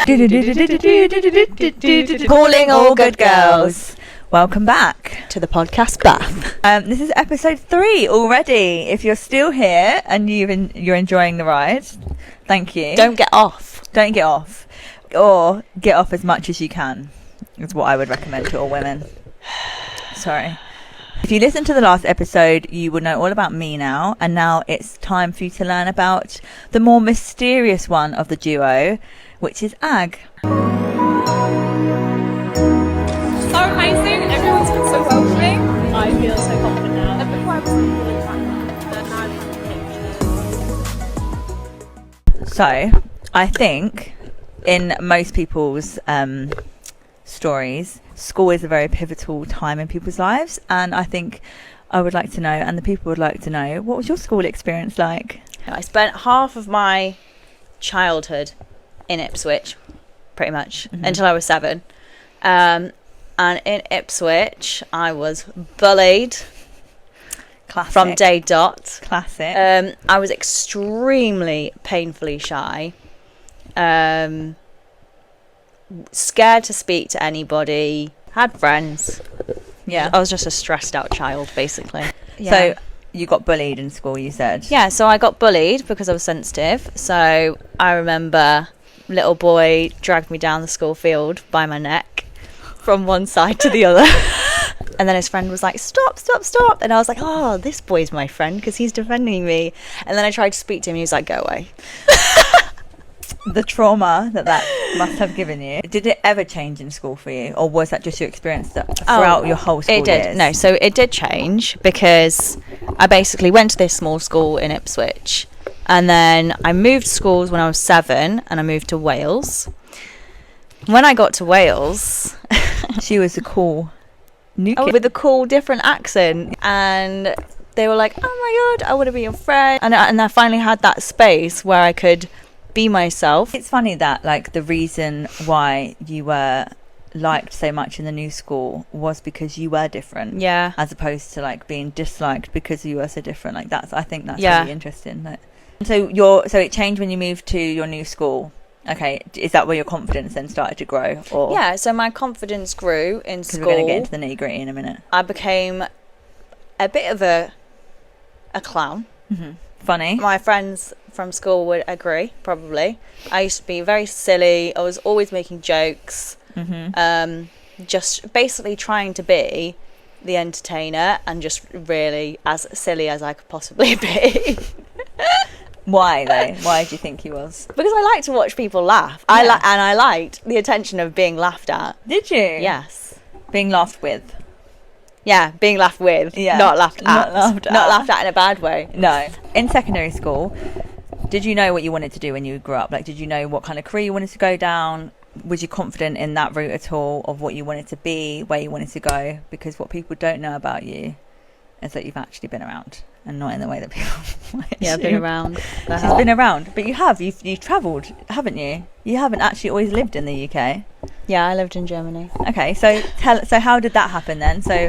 Calling all good girls. Welcome back to the podcast bath. This is episode 3 already. If you're still here and you're enjoying the ride, thank you. Don't get off. Don't get off. Or get off as much as you can. Is what I would recommend to all women. Sorry. If you listened to the last episode, you will know all about me now. And now it's time for you to learn about the more mysterious one of the duo, which is Ag. So amazing. Everyone's been so welcoming. I feel so confident now. And before I was So, I think in most people's stories, school is a very pivotal time in people's lives, and I think I would like to know, and the people would like to know, what was your school experience like? I spent half of my childhood in Ipswich, pretty much, until I was 7. And in Ipswich, I was bullied. Classic. From day dot. Classic. I was extremely painfully shy. Scared to speak to anybody. Had friends. Yeah. I was just a stressed out child, basically. Yeah. So you got bullied in school, you said? Yeah, so I got bullied because I was sensitive. So I remember little boy dragged me down the school field by my neck from one side to the other. And then his friend was like, stop. And I was like, oh, this boy's my friend because he's defending me. And then I tried to speak to him and he was like, go away. The trauma that must have given you. Did it ever change in school for you? Or was that just your experience throughout your whole school It did. years? No, so it did change because I basically went to this small school in Ipswich. And then I moved schools when I was 7 and I moved to Wales. When I got to Wales... She was a cool new kid. With a cool different accent. And they were like, oh my God, I want to be your friend. And I finally had that space where I could be myself. It's funny that like the reason why you were liked so much in the new school was because you were different. Yeah. As opposed to like being disliked because you were so different. Like I think that's yeah. really interesting. Like, so it changed when you moved to your new school. Okay, is that where your confidence then started to grow? Or yeah, so my confidence grew in school. We're going to get into the nitty gritty in a minute. I became a bit of a clown. Mm-hmm. Funny. My friends from school would agree, probably. I used to be very silly. I was always making jokes. Mm-hmm. Just basically trying to be the entertainer and just really as silly as I could possibly be. Why though? Why do you think he was? Because I like to watch people laugh. Yeah. I liked the attention of being laughed at. Did you? Yes. Being laughed with. Yeah, being laughed with. Yeah. Not laughed at. Not laughed at in a bad way. No. In secondary school, did you know what you wanted to do when you grew up? Like, did you know what kind of career you wanted to go down? Was you confident in that route at all of what you wanted to be, where you wanted to go? Because what people don't know about you is that you've actually been around. And not in the way that people Yeah, I've been around. She's been around. But you've travelled, haven't you? You haven't actually always lived in the UK. Yeah, I lived in Germany. Okay, so how did that happen then? So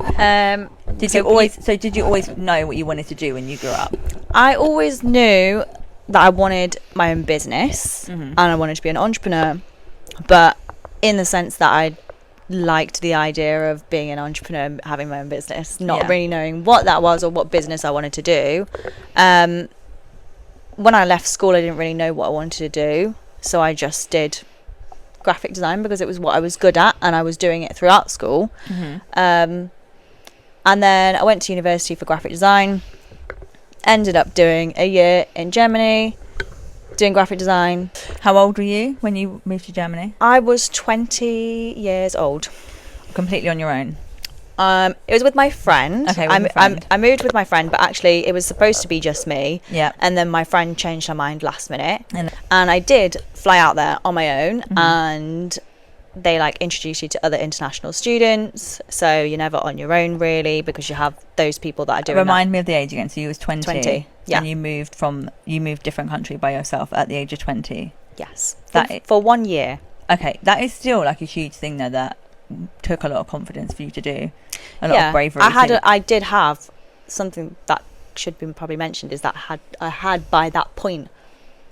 did you always know what you wanted to do when you grew up? I always knew that I wanted my own business and I wanted to be an entrepreneur, but in the sense that I liked the idea of being an entrepreneur, having my own business, not really knowing what that was or what business I wanted to do. When I left school, I didn't really know what I wanted to do, so I just did graphic design because it was what I was good at and I was doing it throughout school. And then I went to university for graphic design, ended up doing a year in Germany doing graphic design. How old were you when you moved to Germany? I was 20 years old. Completely on your own? It was with my friend. Okay, with your friend. I moved with my friend, but actually it was supposed to be just me. Yeah. And then my friend changed her mind last minute. And I did fly out there on my own and they like introduce you to other international students, so you're never on your own really because you have those people that are doing Remind me of the age again. So you was 20. Yeah. And you moved different country by yourself at the age of 20. Yes. That for 1 year. Okay, that is still like a huge thing though that took a lot of confidence for you to do. A lot of bravery. I did have something that should be probably mentioned is that I had by that point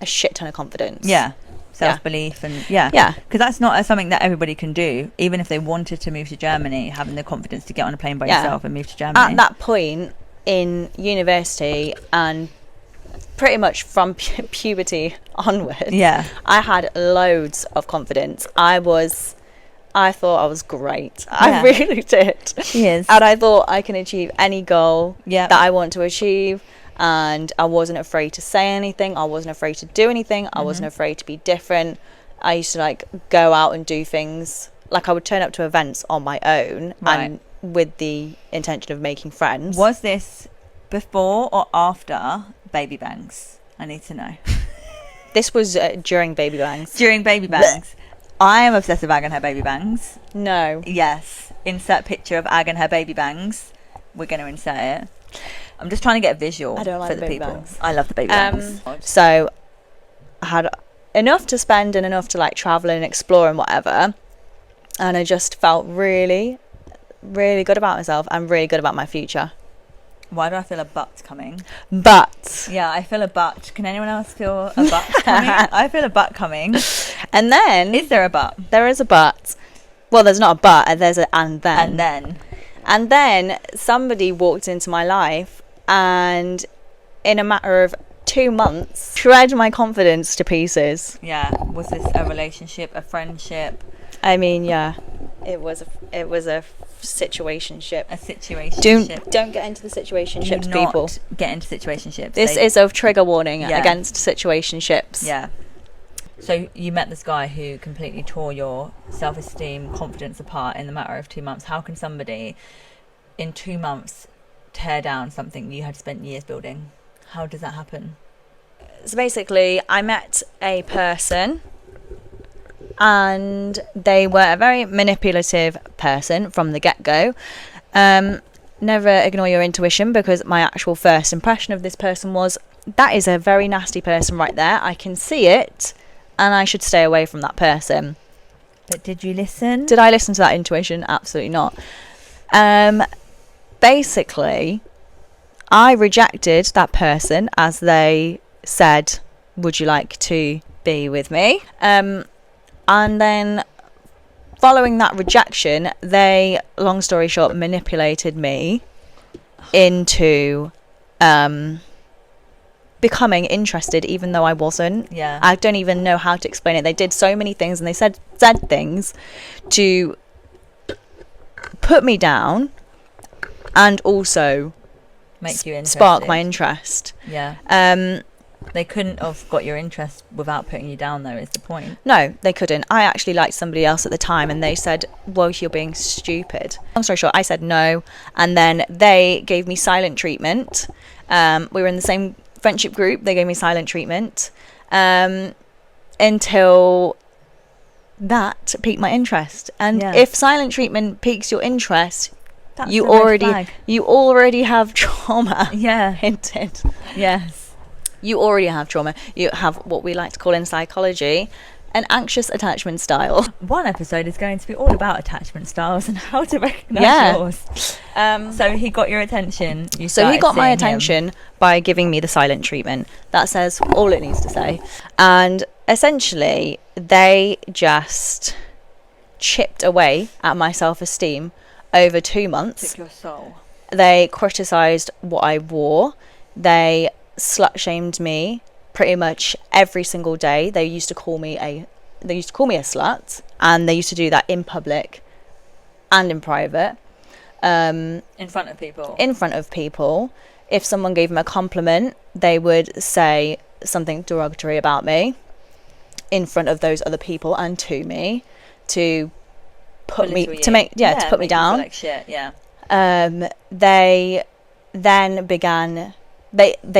a shit ton of confidence. Yeah. self-belief and yeah, because that's not something that everybody can do. Even if they wanted to move to Germany, having the confidence to get on a plane by yourself and move to Germany. At that point in university and pretty much from puberty onwards, I had loads of confidence. I thought I was great. I really did. She is. And I thought I can achieve any goal that I want to achieve. And I wasn't afraid to say anything. I wasn't afraid to do anything. I wasn't afraid to be different. I used to like go out and do things. Like I would turn up to events on my own and with the intention of making friends. Was this before or after Baby Bangs? I need to know. This was during Baby Bangs. During Baby Bangs. I am obsessed with Ag and her baby bangs. No. Yes. Insert picture of Ag and her baby bangs. We're going to insert it. I'm just trying to get a visual. I don't like for the the baby people. bangs. I love the baby bangs. So I had enough to spend and enough to like travel and explore and whatever. And I just felt really, really good about myself and really good about my future. Why do I feel a butt coming? But yeah, I feel a butt. Can anyone else feel a butt coming? I feel a butt coming. And then is there a butt? There is a butt. Well, there's not a butt. There's an and then. And then somebody walked into my life, and in a matter of 2 months, shred my confidence to pieces. Yeah. Was this a relationship, a friendship? I mean, yeah, it was a situationship. A situationship. Don't get into the situationships, Do not people. Get into situationships. This is a trigger warning against situationships. Yeah. So you met this guy who completely tore your self-esteem, confidence apart in the matter of 2 months. How can somebody in 2 months tear down something you had spent years building? How does that happen? So basically, I met a person and they were a very manipulative person from the get-go. Never ignore your intuition, because my actual first impression of this person was, that is a very nasty person right there. I can see it. And I should stay away from that person. But did you listen? Did I listen to that intuition? Absolutely not. Basically, I rejected that person as they said, would you like to be with me? And then following that rejection, they, long story short, manipulated me into becoming interested, even though I wasn't. Yeah. I don't even know how to explain it. They did so many things, and they said things to put me down and also make you interested. Spark my interest. Yeah. They couldn't have got your interest without putting you down, though, is the point. No, they couldn't. I actually liked somebody else at the time, and they said, well, you're being stupid. Long story short, I said no, and then they gave me silent treatment. We were in the same friendship group. They gave me silent treatment until that piqued my interest. And if silent treatment piques your interest, that's you already have trauma. Yeah. Hinted. Yes. You already have trauma. You have what we like to call in psychology an anxious attachment style. One episode is going to be all about attachment styles and how to recognise yours. So he got your attention. So he got my attention by giving me the silent treatment. That says all it needs to say. And essentially, they just chipped away at my self-esteem over 2 months. Took your soul. They criticised what I wore. They slut-shamed me pretty much every single day. They used to call me a slut, and they used to do that in public and in private. In front of people. If someone gave them a compliment, they would say something derogatory about me in front of those other people and to me, to put me to make to put me down. Like shit. Yeah. They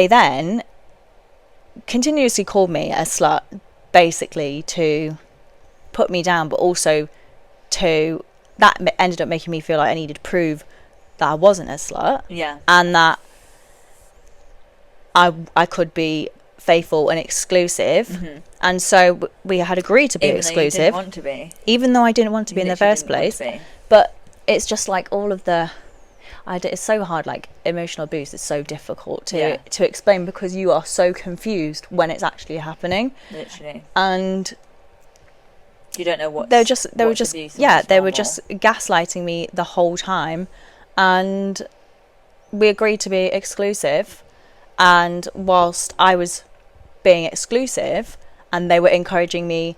then continuously called me a slut, basically to put me down, but also that ended up making me feel like I needed to prove that I wasn't a slut. Yeah. And that I could be faithful and exclusive. Mm-hmm. And so we had agreed to be exclusive. Even though you didn't want to be. Even though I didn't want to be in the first place. But it's just like all of the... It's so hard. Like, emotional abuse is so difficult Yeah. to explain because you are so confused when it's actually happening. Literally. And You don't know what they were just gaslighting me the whole time. And we agreed to be exclusive. And whilst I was being exclusive and they were encouraging me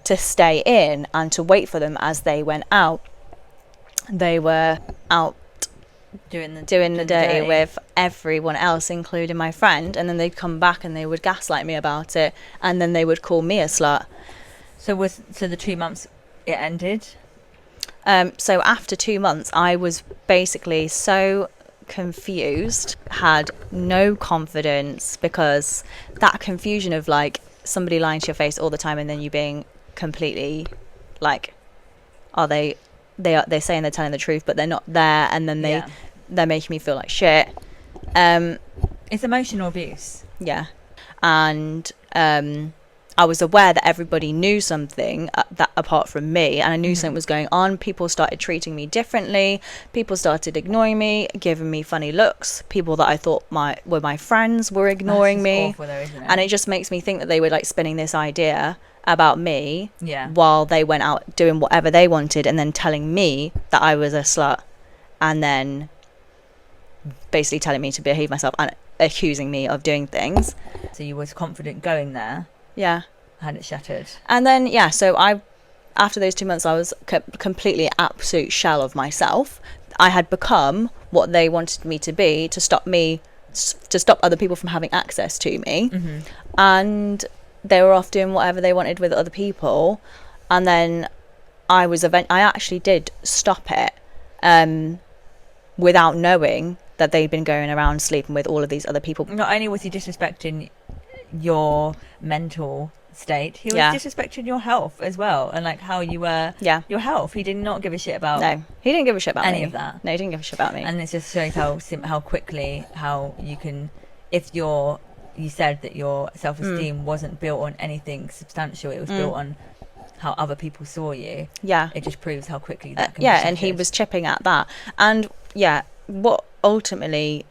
to stay in and to wait for them as they went out, they were out doing the dirty with everyone else, including my friend, and then they'd come back and they would gaslight me about it, and then they would call me a slut. So the 2 months it ended? So after 2 months, I was basically so confused, had no confidence, because that confusion of like somebody lying to your face all the time and then you being completely like, are they're saying they're telling the truth but they're not there, and then they're making me feel like shit. It's emotional abuse. Yeah. And I was aware that everybody knew something that apart from me, and I knew something was going on. People started treating me differently. People started ignoring me, giving me funny looks. People that I thought were my friends were ignoring me. Awful though, isn't it? And it just makes me think that they were like spinning this idea about me Yeah. while they went out doing whatever they wanted, and then telling me that I was a slut, and then basically telling me to behave myself and accusing me of doing things. So you was confident going there. Yeah. Had it shattered. And then, so after those 2 months, I was completely absolute shell of myself. I had become what they wanted me to be to stop other people from having access to me. Mm-hmm. And they were off doing whatever they wanted with other people. And then I actually did stop it without knowing that they'd been going around sleeping with all of these other people. Not only was he disrespecting your mental state, he was disrespecting your health as well, and like how you were. Yeah. Your health. He did not give a shit about. No, he didn't give a shit about any me. of that. No, he didn't give a shit about me. And it just shows how quickly how you can, if you said that your self-esteem wasn't built on anything substantial, it was built on how other people saw you. Yeah. It just proves how quickly that can be and he was chipping at that. And what ultimately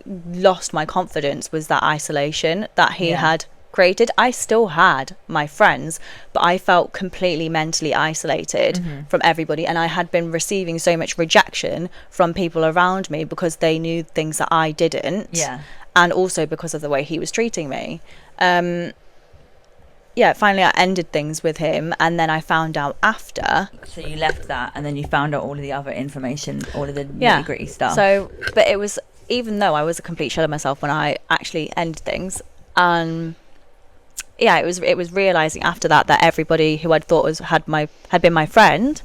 lost my confidence was that isolation that he had created. I still had my friends, but I felt completely mentally isolated from everybody, and I had been receiving so much rejection from people around me because they knew things that I didn't. Yeah. And also because of the way he was treating me. Finally I ended things with him, and then I found out after. So you left that, and then you found out all of the other information, all of the nitty-gritty stuff. So, but it was, even though I was a complete shell of myself when I actually ended things, it was realizing after that everybody who I'd thought had been my friend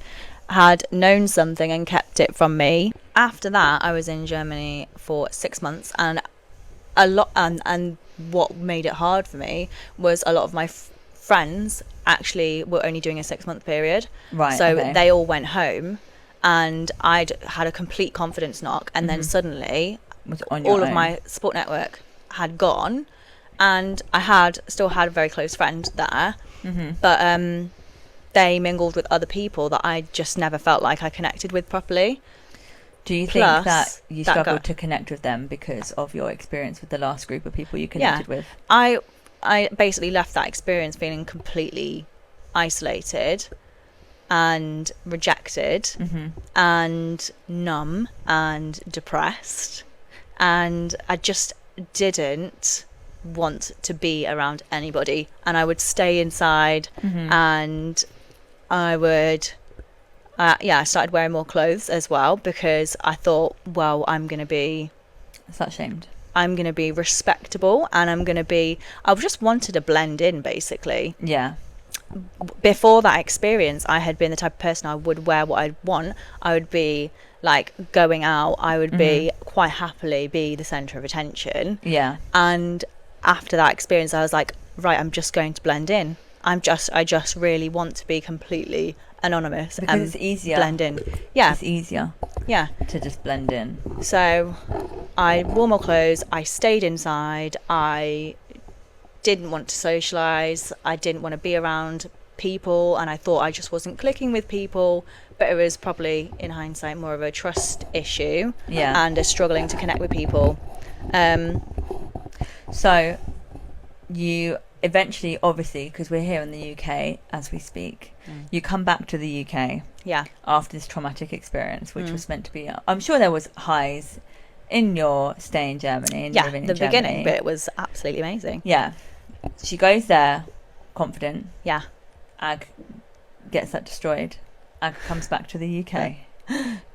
had known something and kept it from me. After that, I was in Germany for 6 months, and what made it hard for me was a lot of my friends actually were only doing a 6-month period. Right. So okay. they all went home, and I'd had a complete confidence knock, and then suddenly all of my support network had gone, and I still had a very close friend there, but they mingled with other people that I just never felt like I connected with properly. Do you think that you struggled to connect with them because of your experience with the last group of people you connected with? I basically left that experience feeling completely isolated and rejected and numb and depressed, and I just didn't want to be around anybody, and I would stay inside, and I would I started wearing more clothes as well, because I thought, well, I'm going to be respectable, and I just wanted to blend in, basically. Yeah. Before that experience, I had been the type of person I would wear what I'd want. I would be like going out, I would be quite happily be the centre of attention. Yeah. And after that experience, I was like, right, I'm just going to blend in. I just really want to be completely anonymous, because it's easier. Blend in. Yeah. It's easier. Yeah. To just blend in. So I wore more clothes, I stayed inside, I didn't want to socialise, I didn't want to be around people, and I thought I just wasn't clicking with people, but it was probably, in hindsight, more of a trust issue and a struggling to connect with people. So you eventually, obviously, because we're here in the UK as we speak, you come back to the UK after this traumatic experience, which was meant to be, I'm sure there was highs in your stay in Germany and living in Germany. Beginning bit was absolutely amazing. She goes there confident. Ag gets that destroyed. Ag comes back to the UK.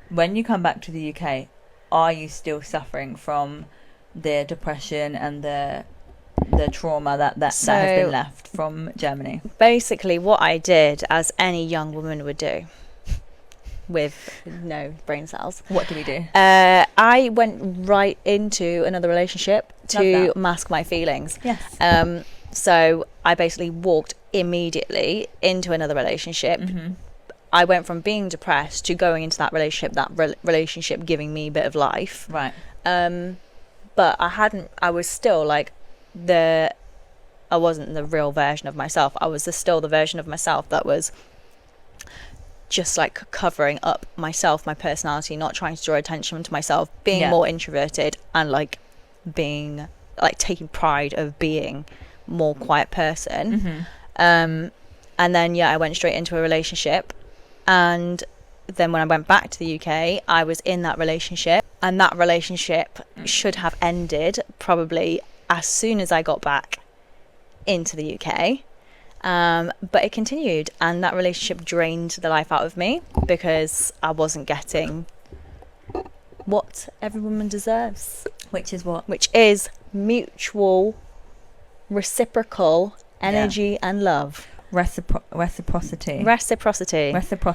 When you come back to the UK, are you still suffering from the depression and the trauma that has been left from Germany? Basically, what I did, as any young woman would do with no brain cells. What do we do? I went right into another relationship to mask my feelings. Yes. So I basically walked immediately into another relationship. I went from being depressed to going into that relationship giving me a bit of life. Right. But I was still like I wasn't the real version of myself. I was still the version of myself that was just like covering up myself, my personality, not trying to draw attention to myself, being more introverted, and like being like taking pride of being more quiet person. And then I went straight into a relationship, and then when I went back to the UK, I was in that relationship, and that relationship should have ended probably as soon as I got back into the UK. But it continued, and that relationship drained the life out of me because I wasn't getting what every woman deserves. Which is what? Which is mutual, reciprocal energy and love. Reciprocity.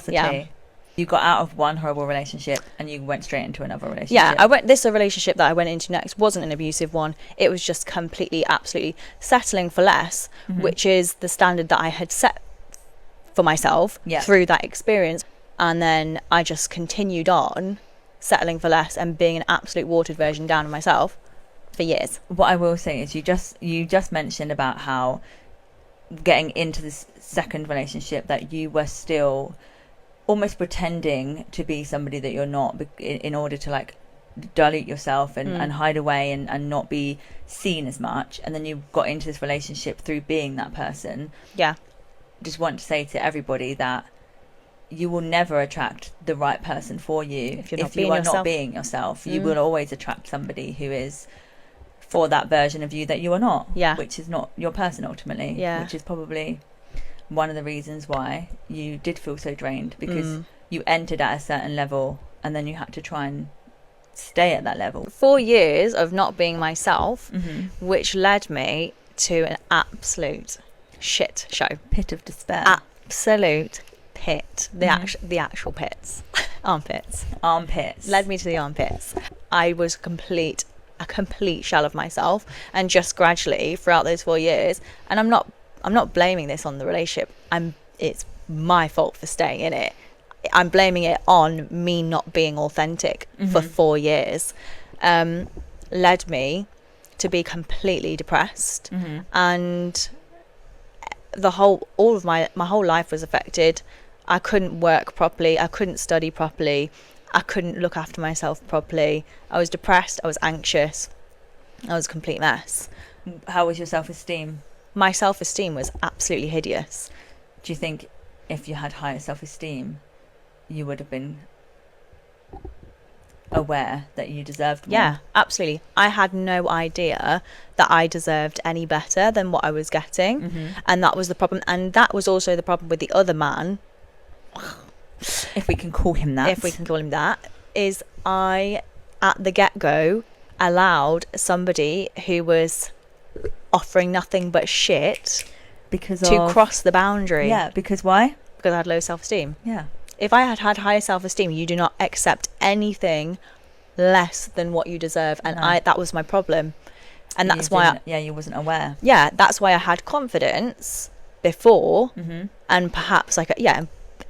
Yeah. You got out of one horrible relationship and you went straight into another relationship. Yeah, this relationship that I went into next wasn't an abusive one. It was just completely, absolutely settling for less, which is the standard that I had set for myself through that experience. And then I just continued on settling for less and being an absolute watered version down of myself for years. What I will say is you just mentioned about how getting into this second relationship that you were still almost pretending to be somebody that you're not in order to like dilute yourself and hide away and not be seen as much, and then you got into this relationship through being that person. Just want to say to everybody that you will never attract the right person for you if you are not being yourself. You will always attract somebody who is for that version of you that you are not, which is not your person ultimately, which is probably one of the reasons why you did feel so drained, because you entered at a certain level and then you had to try and stay at that level. 4 years of not being myself, which led me to an absolute shit show. Pit of despair. Absolute pit. The actual pits. Armpits. Led me to the armpits. I was a complete shell of myself, and just gradually throughout those 4 years, and I'm not blaming this on the relationship. It's my fault for staying in it. I'm blaming it on me not being authentic for 4 years. Led me to be completely depressed, and my whole life was affected. I couldn't work properly. I couldn't study properly. I couldn't look after myself properly. I was depressed. I was anxious. I was a complete mess. How was your self-esteem? My self-esteem was absolutely hideous. Do you think if you had higher self-esteem, you would have been aware that you deserved more? Yeah, absolutely. I had no idea that I deserved any better than what I was getting. And that was the problem. And that was also the problem with the other man. If we can call him that. Is I, at the get-go, allowed somebody who was offering nothing but shit to cross the boundary. Yeah, because why? Because I had low self-esteem. Yeah. If I had higher self-esteem, you do not accept anything less than what you deserve, and that was my problem. And that's why you wasn't aware. Yeah, that's why I had confidence before, and perhaps like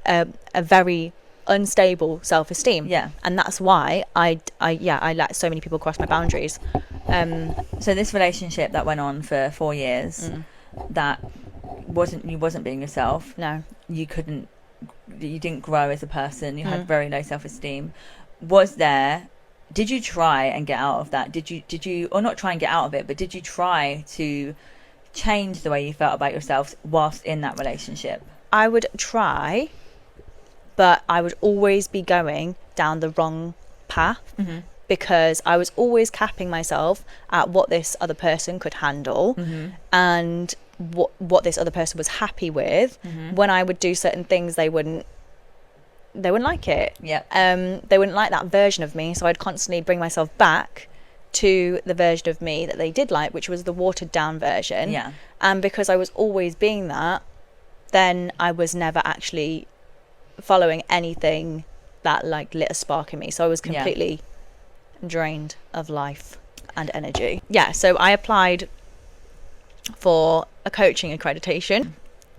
a very unstable self-esteem. Yeah. And that's why I let so many people cross my boundaries. So this relationship that went on for 4 years, that you wasn't being yourself. No. You didn't grow as a person. You had very low self-esteem. Did you try and get out of that? Did you, or not try and get out of it, but did you try to change the way you felt about yourself whilst in that relationship? I would try, but I would always be going down the wrong path, because I was always capping myself at what this other person could handle, and what this other person was happy with. When I would do certain things, they wouldn't like it. They wouldn't like that version of me, so I'd constantly bring myself back to the version of me that they did like, which was the watered down version. And because I was always being that, then I was never actually following anything that like lit a spark in me, so I was completely drained of life and energy. So I applied for a coaching accreditation,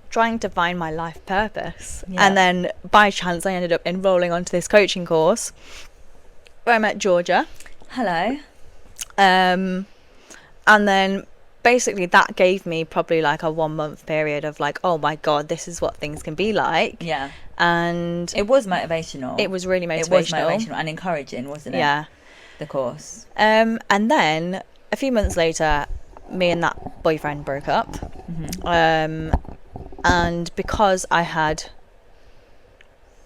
trying to find my life purpose, and then by chance I ended up enrolling onto this coaching course where I met Georgia. Hello. And then basically that gave me probably like a 1 month period of like, oh my god, this is what things can be like. And it was motivational. It was really motivational. It was motivational and encouraging, wasn't it? The course. And then a few months later, me and that boyfriend broke up. And because I had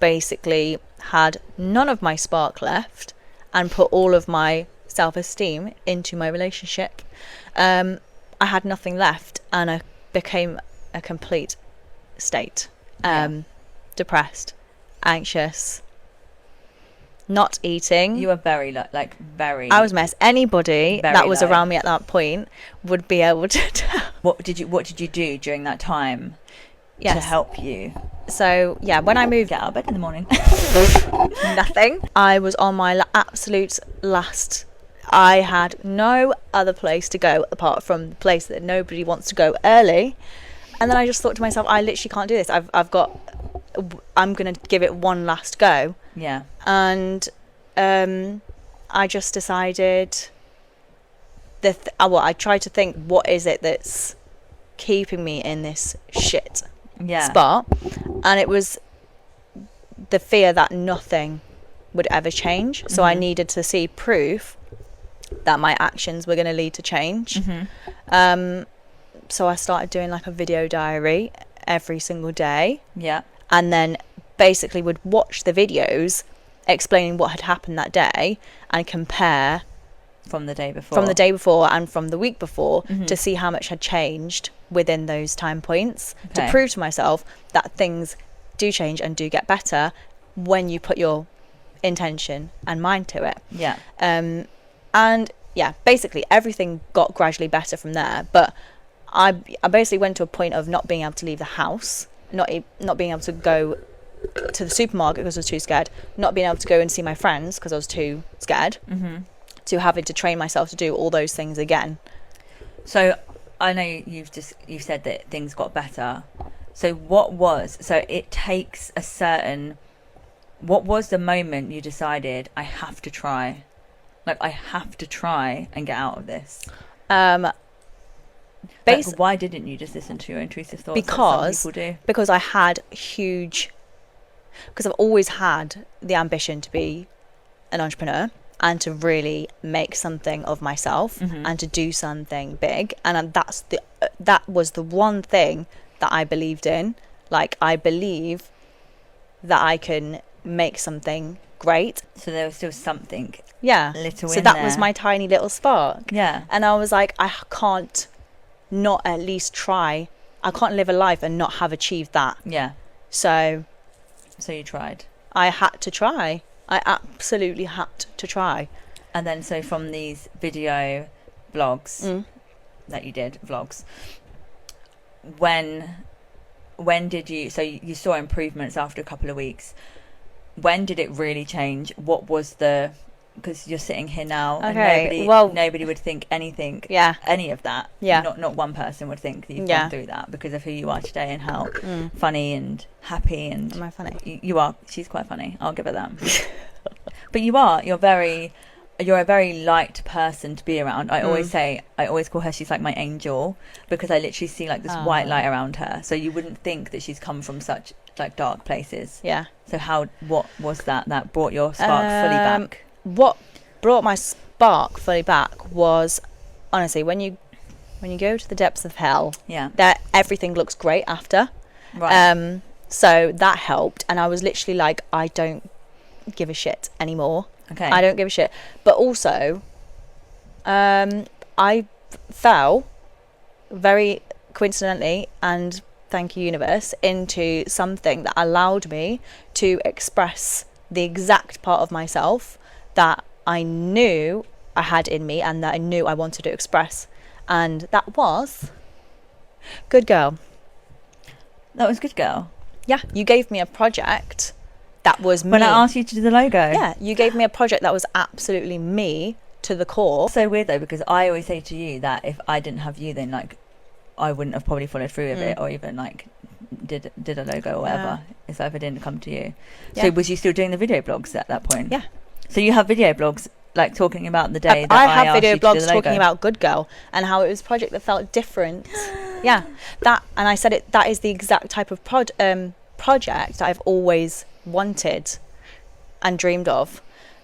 basically had none of my spark left and put all of my self-esteem into my relationship, I had nothing left, and I became a complete state. Depressed, anxious, not eating. You were very very. I was a mess. Anybody that was around me at that point would be able to tell. What did you do during that time to help you? So when I moved, get out of bed in the morning. Nothing. I was on my absolute last. I had no other place to go apart from the place that nobody wants to go early, and then I just thought to myself, I literally can't do this. I'm gonna give it one last go. And I just decided I tried to think, what is it that's keeping me in this shit spot, and it was the fear that nothing would ever change. So I needed to see proof that my actions were going to lead to change. So I started doing like a video diary every single day, and then basically would watch the videos explaining what had happened that day and compare from the day before and from the week before to see how much had changed within those time points, to prove to myself that things do change and do get better when you put your intention and mind to it. And basically everything got gradually better from there. But I basically went to a point of not being able to leave the house, not being able to go to the supermarket because I was too scared, not being able to go and see my friends because I was too scared, to having to train myself to do all those things again. So I know you've said that things got better. So it takes a certain, what was the moment you decided, I have to try and get out of this? Why didn't you just listen to your intrusive thoughts like some people do? Because I've always had the ambition to be an entrepreneur and to really make something of myself and to do something big, and that was the one thing that I believed in. Like, I believe that I can make something great. So there was still something little so that was my tiny little spark. And I was like, I can't not at least try. I can't live a life and not have achieved that. So you tried. I had to try. I absolutely had to try. And then so from these video vlogs that you did, when did you, so you saw improvements after a couple of weeks. When did it really change? What was because you're sitting here now and nobody would think anything, any of that. Not one person would think that you've gone through that because of who you are today and how funny and happy and... Am I funny? You are. She's quite funny. I'll give her that. But you're you're a very light person to be around. I always call her, she's like my angel, because I literally see like this white light around her. So you wouldn't think that she's come from such like dark places. Yeah. So what was that brought your spark fully back? What brought my spark fully back was, honestly, when you go to the depths of hell, that everything looks great after. Right. So that helped, and I was literally like, I don't give a shit anymore. Okay. I don't give a shit. But also, I fell very coincidentally, and thank you universe, into something that allowed me to express the exact part of myself that I knew I had in me and that I knew I wanted to express, and that was Goodgirl. That was Goodgirl. Yeah, you gave me a project that was me. When I asked you to do the logo. Yeah, you gave me a project that was absolutely me to the core. So weird though, because I always say to you that if I didn't have you, then like I wouldn't have probably followed through with it, or even like did a logo or whatever. If I didn't come to you. So was you still doing the video blogs at that point? Yeah. So you have video blogs like talking about the day that I I have asked video you to do blogs the logo. talking about Goodgirl and how it was a project that felt different. Yeah, that, and I said it. That is the exact type of project that I've always wanted and dreamed of,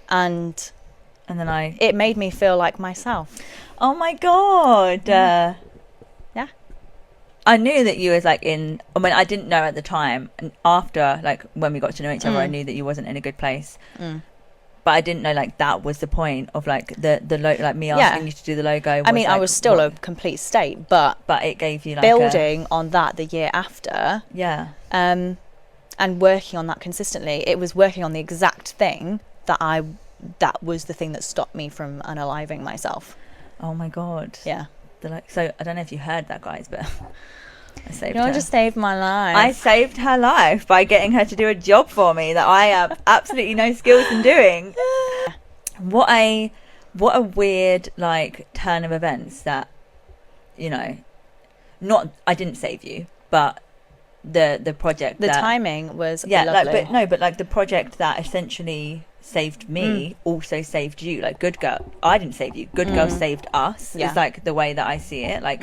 and then it made me feel like myself. Oh my god. Yeah. I knew that you was like I didn't know at the time, and after like when we got to know each other, I knew that you wasn't in a good place. But I didn't know like that was the point of like the like me asking you to do the logo. I mean, I was still a complete state, but it gave you like building on that the year after. Yeah. And working on that consistently. It was working on the exact thing that was the thing that stopped me from unaliving myself. Oh my god. Yeah. So I don't know if you heard that, guys, but I saved her. I just saved my life. I saved her life by getting her to do a job for me that I have absolutely no skills in doing. What a weird like turn of events that, not I didn't save you, but the project, the timing was lovely. but the project that essentially saved me also saved you. Like Goodgirl, I didn't save you. Goodgirl saved us. It's like the way that I see it, like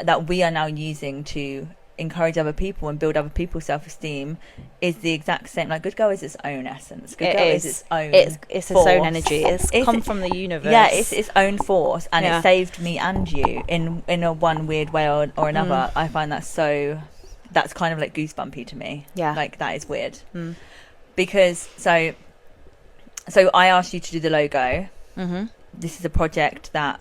that we are now using to encourage other people and build other people's self-esteem is the exact same. Like Goodgirl is its own essence. Goodgirl is its own. It's its own energy. It's come from the universe. Yeah, it's its own force, and it saved me and you in a one weird way or another. I find that so. That's kind of like goosebumpy to me. Yeah, like that is weird. Because so I asked you to do the logo. This is a project that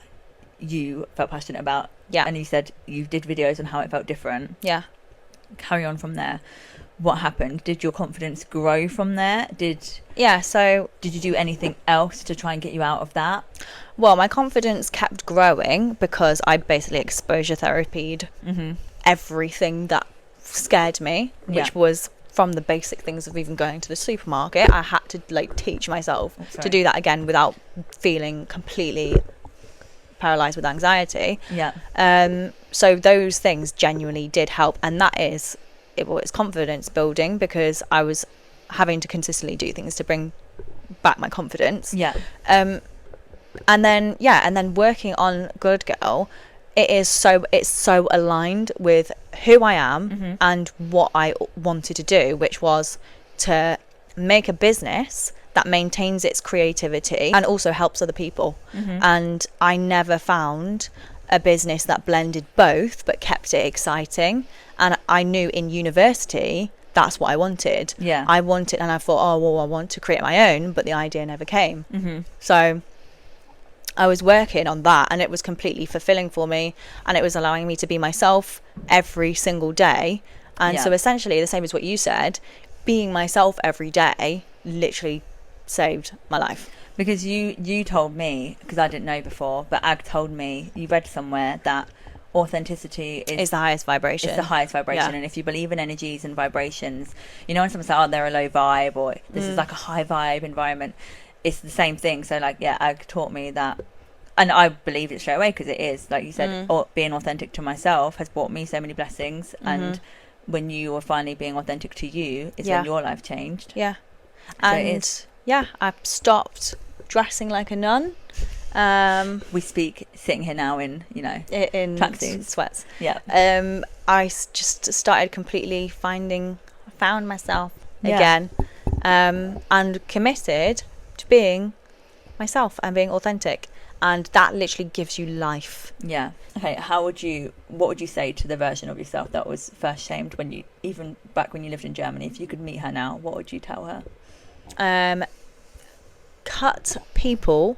you felt passionate about. Yeah. And you said you did videos on how it felt different. Yeah. Carry on from there. What happened? Did your confidence grow from there? So did you do anything else to try and get you out of that? Well, my confidence kept growing because I basically exposure therapied everything that scared me, which was from the basic things of even going to the supermarket. I had to like teach myself to do that again without feeling completely paralyzed with anxiety. So those things genuinely did help, and that is it's confidence building, because I was having to consistently do things to bring back my confidence. And then working on Goodgirl, it's so aligned with who I am and what I wanted to do, which was to make a business that maintains its creativity and also helps other people. And I never found a business that blended both but kept it exciting. And I knew in university that's what I wanted. I wanted, and I thought, I want to create my own, but the idea never came. So I was working on that, and it was completely fulfilling for me, and it was allowing me to be myself every single day. And so essentially the same as what you said, being myself every day literally saved my life. Because you told me, because I didn't know before, but Ag told me, you read somewhere that authenticity is the highest vibration. It's the highest vibration. And if you believe in energies and vibrations, when someone says, they're a low vibe, or this is like a high vibe environment, it's the same thing. So like, Ag taught me that, and I believed it straight away, because it is, like you said, being authentic to myself has brought me so many blessings. And when you were finally being authentic to you is when your life changed. And I stopped dressing like a nun. We speak sitting here now in, In tracksuits. sweats. Yeah. Just started completely found myself Yeah. again, and committed to being myself and being authentic, and that literally gives you life. Yeah. Okay. What would you say to the version of yourself that was first shamed even back when you lived in Germany? If you could meet her now, what would you tell her? Cut people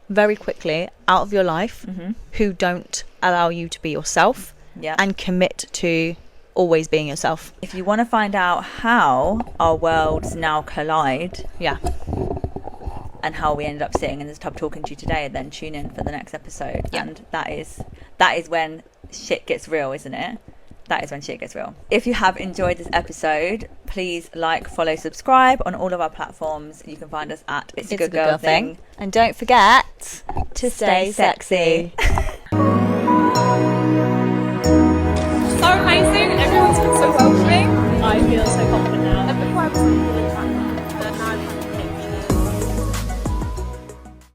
very quickly out of your life who don't allow you to be yourself, and commit to always being yourself. If you want to find out how our worlds now collide, and how we ended up sitting in this tub talking to you today, then tune in for the next episode. And that is when shit gets real, isn't it? That is when shit gets real. If you have enjoyed this episode, please like, follow, subscribe on all of our platforms. You can find us at It's a Good Girl Thing. And don't forget to stay sexy.